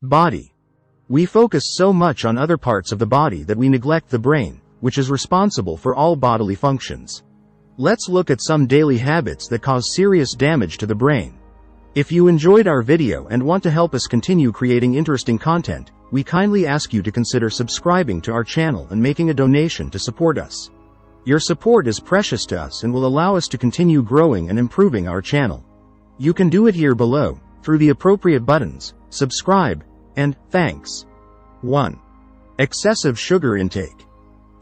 Body. We focus so much on other parts of the body that we neglect the brain, which is responsible for all bodily functions. Let's look at some daily habits that cause serious damage to the brain. If you enjoyed our video and want to help us continue creating interesting content, we kindly ask you to consider subscribing to our channel and making a donation to support us. Your support is precious to us and will allow us to continue growing and improving our channel. You can do it here below, through the appropriate buttons, subscribe, and thanks. 1. Excessive sugar intake.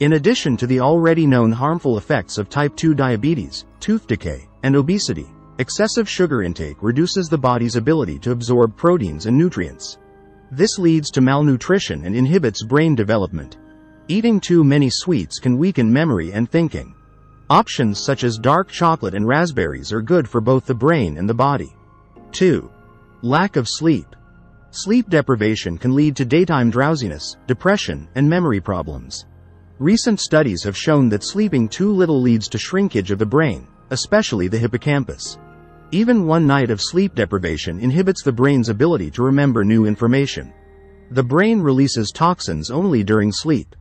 In addition to the already known harmful effects of type 2 diabetes, tooth decay, and obesity, excessive sugar intake reduces the body's ability to absorb proteins and nutrients. This leads to malnutrition and inhibits brain development. Eating too many sweets can weaken memory and thinking. Options such as dark chocolate and raspberries are good for both the brain and the body. 2. Lack of sleep. Sleep deprivation can lead to daytime drowsiness, depression, and memory problems. Recent studies have shown that sleeping too little leads to shrinkage of the brain, especially the hippocampus. Even one night of sleep deprivation inhibits the brain's ability to remember new information. The brain releases toxins only during sleep.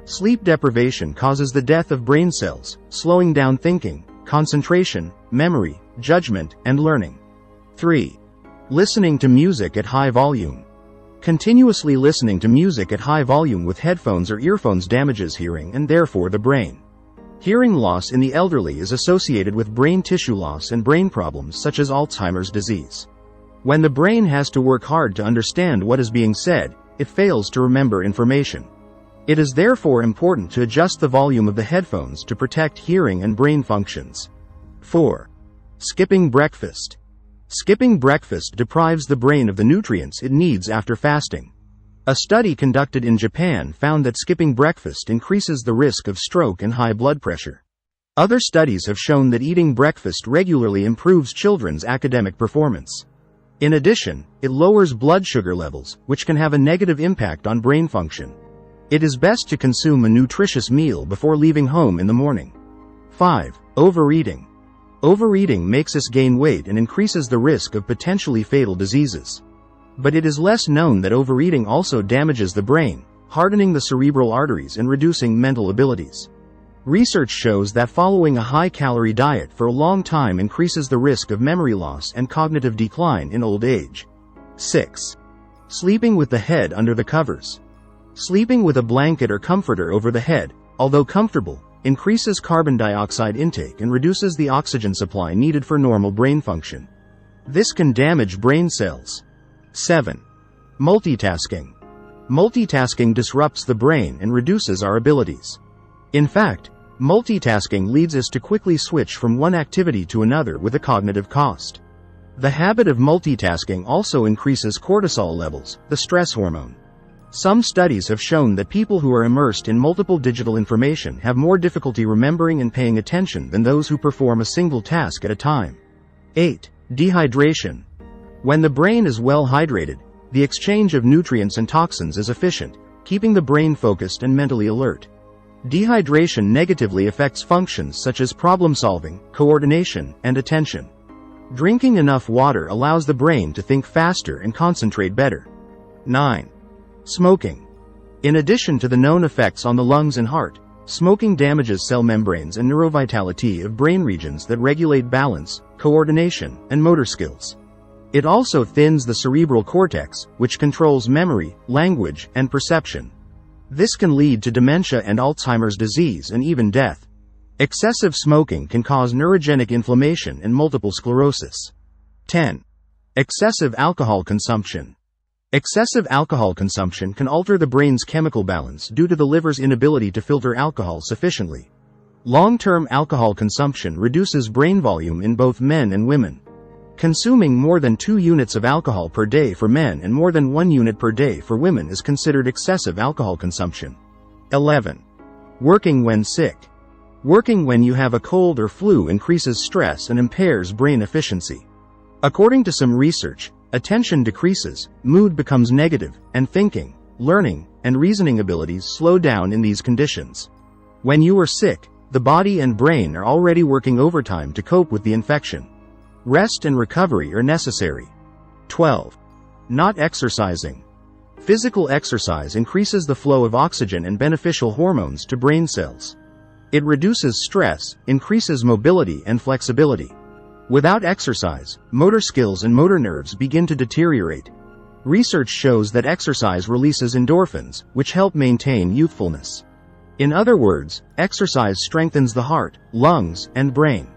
Sleep deprivation causes the death of brain cells, slowing down thinking, concentration, memory, judgment, and learning. 3. Listening to music at high volume. Continuously listening to music at high volume with headphones or earphones damages hearing and therefore the brain. Hearing loss in the elderly is associated with brain tissue loss and brain problems such as Alzheimer's disease. When the brain has to work hard to understand what is being said, it fails to remember information. It is therefore important to adjust the volume of the headphones to protect hearing and brain functions. 4. Skipping breakfast. Skipping breakfast deprives the brain of the nutrients it needs after fasting. A study conducted in Japan found that skipping breakfast increases the risk of stroke and high blood pressure. Other studies have shown that eating breakfast regularly improves children's academic performance. In addition, it lowers blood sugar levels, which can have a negative impact on brain function. It is best to consume a nutritious meal before leaving home in the morning. 5. Overeating. Overeating makes us gain weight and increases the risk of potentially fatal diseases. But it is less known that overeating also damages the brain, hardening the cerebral arteries and reducing mental abilities. Research shows that following a high-calorie diet for a long time increases the risk of memory loss and cognitive decline in old age. 6. Sleeping with the head under the covers. Sleeping with a blanket or comforter over the head, although comfortable, increases carbon dioxide intake and reduces the oxygen supply needed for normal brain function. This can damage brain cells. 7. Multitasking. Multitasking disrupts the brain and reduces our abilities. In fact, multitasking leads us to quickly switch from one activity to another with a cognitive cost. The habit of multitasking also increases cortisol levels, the stress hormone. Some studies have shown that people who are immersed in multiple digital information have more difficulty remembering and paying attention than those who perform a single task at a time. 8. Dehydration. When the brain is well hydrated, the exchange of nutrients and toxins is efficient, keeping the brain focused and mentally alert. Dehydration negatively affects functions such as problem-solving, coordination, and attention. Drinking enough water allows the brain to think faster and concentrate better. 9. Smoking. In addition to the known effects on the lungs and heart, smoking damages cell membranes and neurovitality of brain regions that regulate balance, coordination, and motor skills. It also thins the cerebral cortex, which controls memory, language, and perception. This can lead to dementia and Alzheimer's disease and even death. Excessive smoking can cause neurogenic inflammation and multiple sclerosis. 10. Excessive alcohol consumption. Excessive alcohol consumption can alter the brain's chemical balance due to the liver's inability to filter alcohol sufficiently. Long-term alcohol consumption reduces brain volume in both men and women. Consuming more than 2 units of alcohol per day for men and more than 1 unit per day for women is considered excessive alcohol consumption. 11. Working when sick. Working when you have a cold or flu increases stress and impairs brain efficiency. According to some research, attention decreases, mood becomes negative, and thinking, learning, and reasoning abilities slow down in these conditions. When you are sick, the body and brain are already working overtime to cope with the infection. Rest and recovery are necessary. 12. Not exercising. Physical exercise increases the flow of oxygen and beneficial hormones to brain cells. It reduces stress, increases mobility and flexibility. Without exercise, motor skills and motor nerves begin to deteriorate. Research shows that exercise releases endorphins, which help maintain youthfulness. In other words, exercise strengthens the heart, lungs, and brain.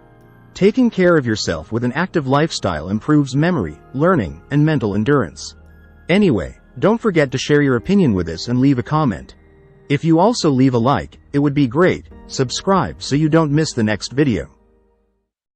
Taking care of yourself with an active lifestyle improves memory, learning, and mental endurance. Anyway, don't forget to share your opinion with us and leave a comment. If you also leave a like, it would be great. Subscribe so you don't miss the next video.